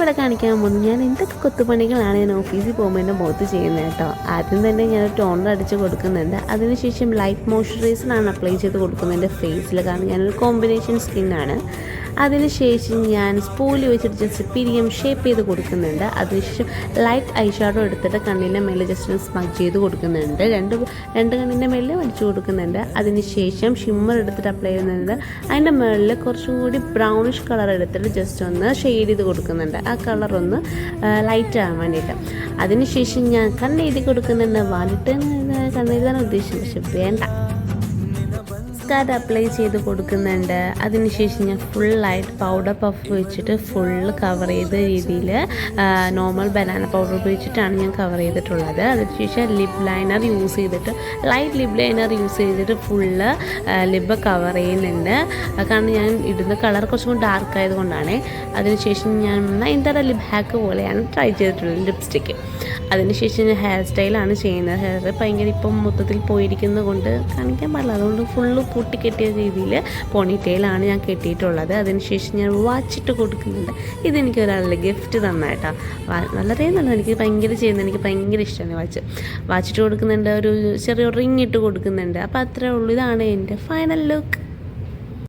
ഞാനിവിടെ കാണിക്കാൻ പോകുന്നു ഞാൻ എന്തൊക്കെ കൊത്തുപണികളാണ് ഞാൻ ഓഫീസിൽ പോകുമ്പോൾ എൻ്റെ മുഖത്ത് ചെയ്യുന്നത് കേട്ടോ. ആദ്യം തന്നെ ഞാൻ ടോണർ അടിച്ച് കൊടുക്കുന്നുണ്ട്. അതിനുശേഷം ലൈറ്റ് മോയ്സ്ചറൈസറാണ് അപ്ലൈ ചെയ്ത് കൊടുക്കുന്നത് എൻ്റെ ഫേസിൽ, കാരണം ഞാനൊരു കോമ്പിനേഷൻ സ്കിന്നാണ്. അതിനുശേഷം ഞാൻ സ്പൂലി വെച്ചിട്ട് ജസ്റ്റ് പിരിയം ഷേപ്പ് ചെയ്ത് കൊടുക്കുന്നുണ്ട്. അതിനുശേഷം ലൈറ്റ് ഐ ഷാഡോ എടുത്തിട്ട് കണ്ണിൻ്റെ മേലെ ജസ്റ്റ് ഒന്ന് സ്മഗ് ചെയ്ത് കൊടുക്കുന്നുണ്ട്. രണ്ട് കണ്ണിൻ്റെ മേലെ വലിച്ചു കൊടുക്കുന്നുണ്ട്. അതിനുശേഷം ഷിമ്മർ എടുത്തിട്ട് അപ്ലൈ ചെയ്യുന്നുണ്ട്. അതിൻ്റെ മുകളിൽ കുറച്ചും കൂടി ബ്രൗണിഷ് കളർ എടുത്തിട്ട് ജസ്റ്റ് ഒന്ന് ഷെയ്ഡ് ചെയ്ത് കൊടുക്കുന്നുണ്ട്, ആ കളറൊന്ന് ലൈറ്റ് ആകാൻ വേണ്ടിയിട്ട്. അതിനുശേഷം ഞാൻ കണ്ണെഴുതി കൊടുക്കുന്നുണ്ട്. വാലിട്ട് കണ്ണെഴുതാൻ ഉദ്ദേശിച്ചത്, പക്ഷെ വേണ്ട. മസ്കാര അപ്ലൈ ചെയ്ത് കൊടുക്കുന്നുണ്ട്. അതിനുശേഷം ഞാൻ ഫുള്ളായിട്ട് പൗഡർ പഫ് വെച്ചിട്ട് ഫുള്ള് കവർ ചെയ്ത രീതിയിൽ നോർമൽ ബനാന പൗഡർ ഉപയോഗിച്ചിട്ടാണ് ഞാൻ കവർ ചെയ്തിട്ടുള്ളത്. അതിനുശേഷം ലിപ് ലൈനർ യൂസ് ചെയ്തിട്ട് ലൈറ്റ് ലിപ് ലൈനർ യൂസ് ചെയ്തിട്ട് ഫുള്ള് ലിപ്പ് കവർ ചെയ്യുന്നുണ്ട്. കാരണം ഞാൻ ഇടുന്ന കളർ കുറച്ചും കൂടി ഡാർക്ക് ആയതുകൊണ്ടാണ്. അതിനുശേഷം ഞാൻ നയൻതാര ലിപ് ഹാക്ക് പോലെയാണ് ട്രൈ ചെയ്തിട്ടുള്ളത്, ലിപ്സ്റ്റിക്ക്. അതിനുശേഷം ഞാൻ ഹെയർ സ്റ്റൈലാണ് ചെയ്യുന്നത്. ഹെയർ ഭയങ്കര ഇപ്പം മൊത്തത്തിൽ പോയിരിക്കുന്നത് കൊണ്ട് കാണിക്കാൻ പാടില്ല, അതുകൊണ്ട് ഫുള്ള് പൊട്ടിക്കെട്ടിയ രീതിയിൽ പോണിറ്റെയിലാണ് ഞാൻ കെട്ടിയിട്ടുള്ളത്. അതിനുശേഷം ഞാൻ വാച്ചിട്ട് കൊടുക്കുന്നുണ്ട്. ഇതെനിക്ക് ഒരാളുടെ ഗിഫ്റ്റ് തന്നായിട്ടാ, വളരെ നല്ലത്. എനിക്ക് ഭയങ്കര ചെയ്യുന്നത്, എനിക്ക് ഭയങ്കര ഇഷ്ടമാണ് വാച്ചിട്ട് കൊടുക്കുന്നുണ്ട്. ഒരു ചെറിയ റിങ് ഇട്ട് കൊടുക്കുന്നുണ്ട്. അപ്പോൾ അത്രേ ഉള്ളൂ. ഇതാണ് എൻ്റെ ഫൈനൽ ലുക്ക്.